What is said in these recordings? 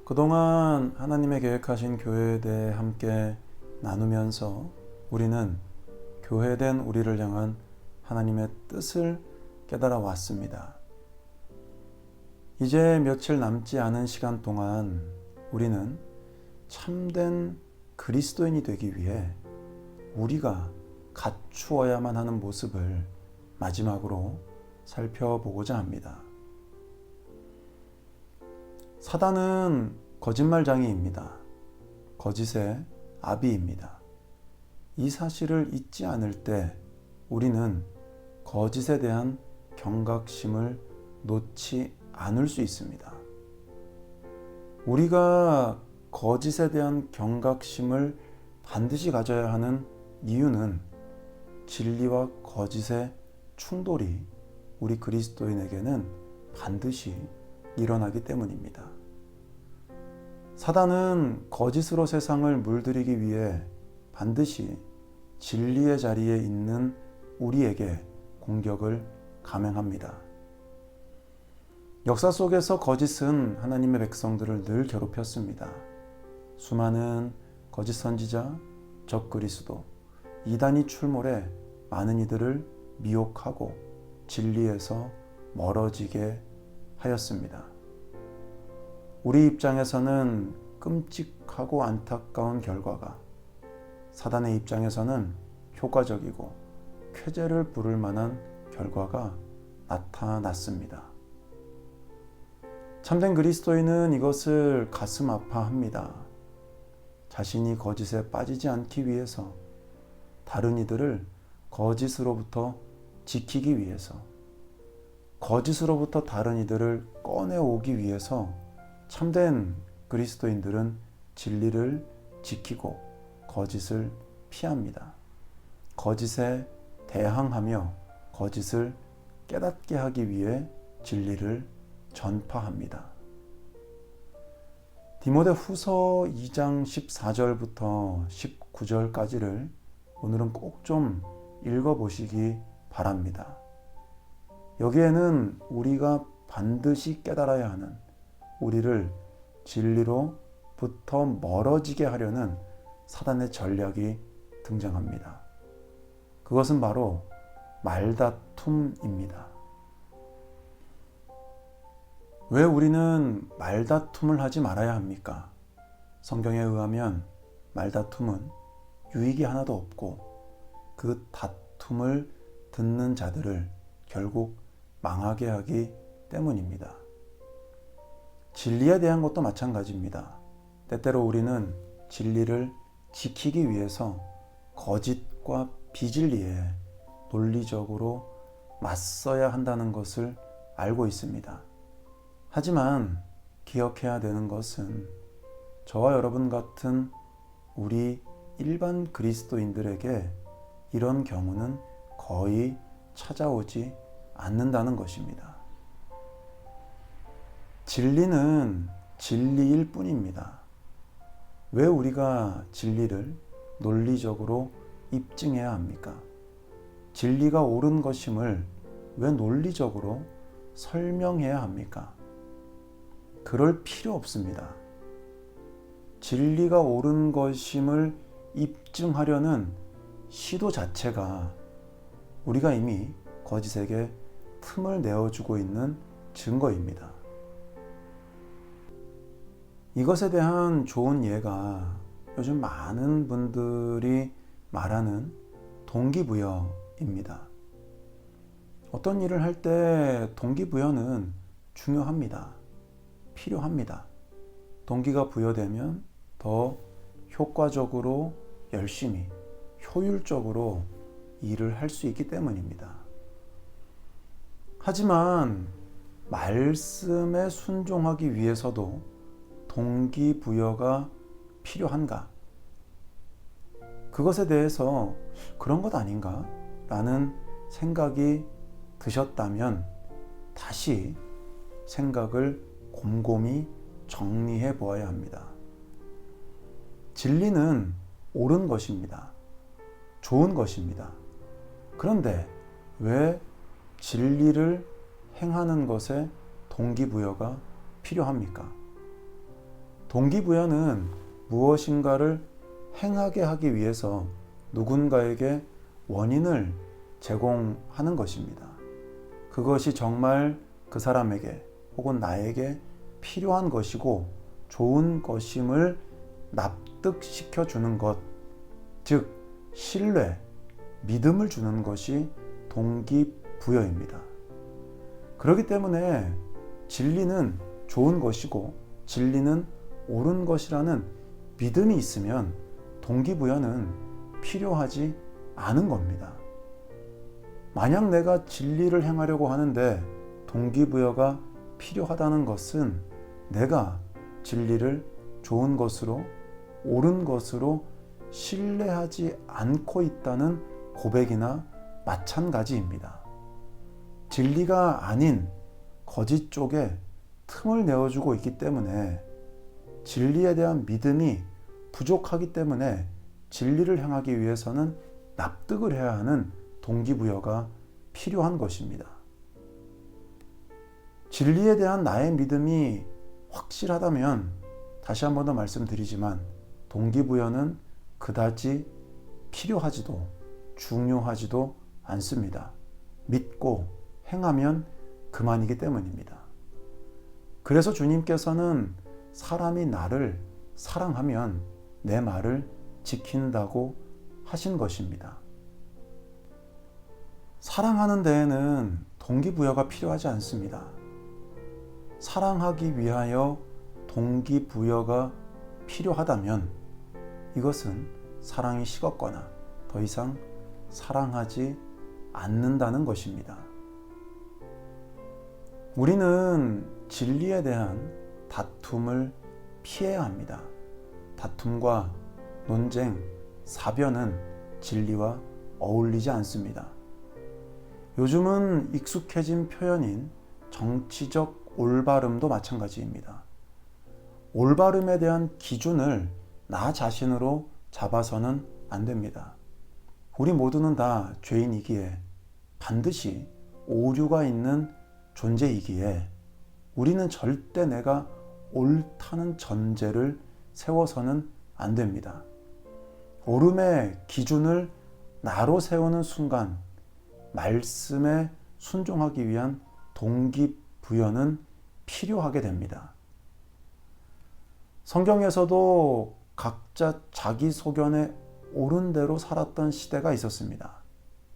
그동안 하나님의 계획하신 교회에 대해 함께 나누면서 우리는 교회된 우리를 향한 하나님의 뜻을 깨달아 왔습니다. 이제 며칠 남지 않은 시간 동안 우리는 참된 그리스도인이 되기 위해 우리가 갖추어야만 하는 모습을 마지막으로 살펴보고자 합니다. 사단은 거짓말장애입니다. 거짓의 아비입니다. 이 사실을 잊지 않을 때 우리는 거짓에 대한 경각심을 놓지 않을 수 있습니다. 우리가 거짓에 대한 경각심을 반드시 가져야 하는 이유는 진리와 거짓의 충돌이 우리 그리스도인에게는 반드시 일어나기 때문입니다. 사단은 거짓으로 세상을 물들이기 위해 반드시 진리의 자리에 있는 우리에게 공격을 감행합니다. 역사 속에서 거짓은 하나님의 백성들을 늘 괴롭혔습니다. 수많은 거짓 선지자, 적그리스도, 이단이 출몰해 많은 이들을 미혹하고 진리에서 멀어지게 하였습니다. 우리 입장에서는 끔찍하고 안타까운 결과가, 사단의 입장에서는 효과적이고 쾌재를 부를 만한 결과가 나타났습니다. 참된 그리스도인은 이것을 가슴 아파합니다. 자신이 거짓에 빠지지 않기 위해서, 다른 이들을 거짓으로부터 지키기 위해서, 거짓으로부터 다른 이들을 꺼내오기 위해서 참된 그리스도인들은 진리를 지키고 거짓을 피합니다. 거짓에 대항하며 거짓을 깨닫게 하기 위해 진리를 전파합니다. 디모데 후서 2장 14절부터 19절까지를 오늘은 꼭 좀 읽어보시기 바랍니다. 여기에는 우리가 반드시 깨달아야 하는, 우리를 진리로부터 멀어지게 하려는 사단의 전략이 등장합니다. 그것은 바로 말다툼입니다. 왜 우리는 말다툼을 하지 말아야 합니까? 성경에 의하면 말다툼은 유익이 하나도 없고 그 다툼을 듣는 자들을 결국 망하게 하기 때문입니다. 진리에 대한 것도 마찬가지입니다. 때때로 우리는 진리를 지키기 위해서 거짓과 비진리에 논리적으로 맞서야 한다는 것을 알고 있습니다. 하지만 기억해야 되는 것은 저와 여러분 같은 우리 일반 그리스도인들에게 이런 경우는 거의 찾아오지 않는다는 것입니다. 진리는 진리일 뿐입니다. 왜 우리가 진리를 논리적으로 입증해야 합니까? 진리가 옳은 것임을 왜 논리적으로 설명해야 합니까? 그럴 필요 없습니다. 진리가 옳은 것임을 입증하려는 시도 자체가 우리가 이미 거짓에게 틈을 내어주고 있는 증거입니다. 이것에 대한 좋은 예가 요즘 많은 분들이 말하는 동기부여입니다. 어떤 일을 할 때 동기부여는 중요합니다. 필요합니다. 동기가 부여되면 더 효과적으로, 열심히, 효율적으로 일을 할 수 있기 때문입니다. 하지만 말씀에 순종하기 위해서도 동기부여가 필요한가? 그것에 대해서 그런 것 아닌가? 라는 생각이 드셨다면 다시 생각을 곰곰이 정리해 보아야 합니다. 진리는 옳은 것입니다. 좋은 것입니다. 그런데 왜 진리를 행하는 것에 동기부여가 필요합니까? 동기부여는 무엇인가를 행하게 하기 위해서 누군가에게 원인을 제공하는 것입니다. 그것이 정말 그 사람에게 혹은 나에게 필요한 것이고 좋은 것임을 납득시켜 주는 것, 즉 신뢰, 믿음을 주는 것이 동기부여입니다. 그렇기 때문에 진리는 좋은 것이고 진리는 옳은 것이라는 믿음이 있으면 동기부여는 필요하지 않은 겁니다. 만약 내가 진리를 행하려고 하는데 동기부여가 필요하다는 것은 내가 진리를 좋은 것으로 옳은 것으로 신뢰하지 않고 있다는 고백이나 마찬가지입니다. 진리가 아닌 거짓 쪽에 틈을 내어주고 있기 때문에 진리에 대한 믿음이 부족하기 때문에 진리를 행하기 위해서는 납득을 해야 하는 동기부여가 필요한 것입니다. 진리에 대한 나의 믿음이 확실하다면 다시 한 번 더 말씀드리지만 동기부여는 그다지 필요하지도 중요하지도 않습니다. 믿고 행하면 그만이기 때문입니다. 그래서 주님께서는 사람이 나를 사랑하면 내 말을 지킨다고 하신 것입니다. 사랑하는 데에는 동기부여가 필요하지 않습니다. 사랑하기 위하여 동기부여가 필요하다면 이것은 사랑이 식었거나 더 이상 사랑하지 않는다는 것입니다. 우리는 진리에 대한 다툼을 피해야 합니다. 다툼과 논쟁, 사변은 진리와 어울리지 않습니다. 요즘은 익숙해진 표현인 정치적 올바름도 마찬가지입니다. 올바름에 대한 기준을 나 자신으로 잡아서는 안 됩니다. 우리 모두는 다 죄인이기에 반드시 오류가 있는 존재이기에 우리는 절대 내가 옳다는 전제를 세워서는 안 됩니다. 옳음의 기준을 나로 세우는 순간 말씀에 순종하기 위한 동기부여는 필요하게 됩니다. 성경에서도 각자 자기 소견에 옳은 대로 살았던 시대가 있었습니다.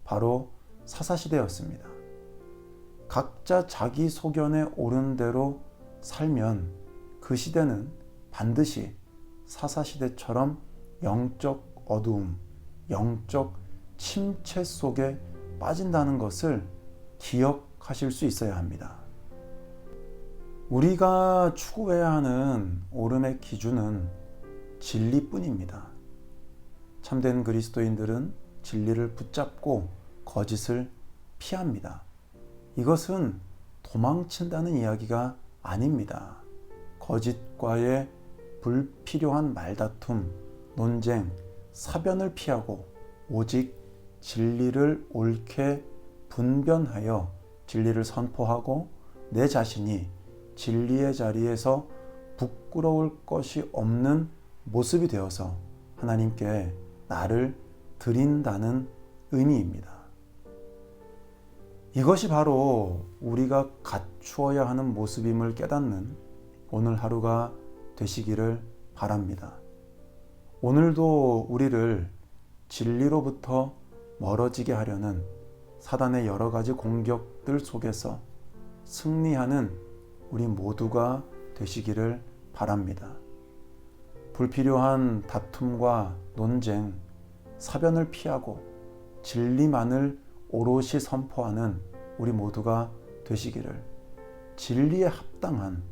바로 사사시대였습니다. 각자 자기 소견에 옳은 대로 살면 그 시대는 반드시 사사시대처럼 영적 어두움, 영적 침체 속에 빠진다는 것을 기억하실 수 있어야 합니다. 우리가 추구해야 하는 옳음의 기준은 진리뿐입니다. 참된 그리스도인들은 진리를 붙잡고 거짓을 피합니다. 이것은 도망친다는 이야기가 아닙니다. 거짓과의 불필요한 말다툼, 논쟁, 사변을 피하고 오직 진리를 옳게 분별하여 진리를 선포하고 내 자신이 진리의 자리에서 부끄러울 것이 없는 모습이 되어서 하나님께 나를 드린다는 의미입니다. 이것이 바로 우리가 갖추어야 하는 모습임을 깨닫는 오늘 하루가 되시기를 바랍니다. 오늘도 우리를 진리로부터 멀어지게 하려는 사단의 여러 가지 공격들 속에서 승리하는 우리 모두가 되시기를 바랍니다. 불필요한 다툼과 논쟁, 사변을 피하고 진리만을 오롯이 선포하는 우리 모두가 되시기를, 진리에 합당한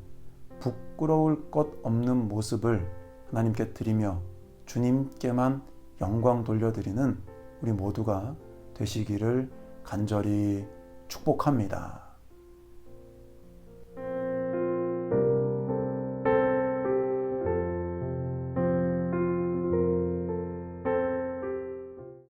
부끄러울 것 없는 모습을 하나님께 드리며 주님께만 영광 돌려드리는 우리 모두가 되시기를 간절히 축복합니다.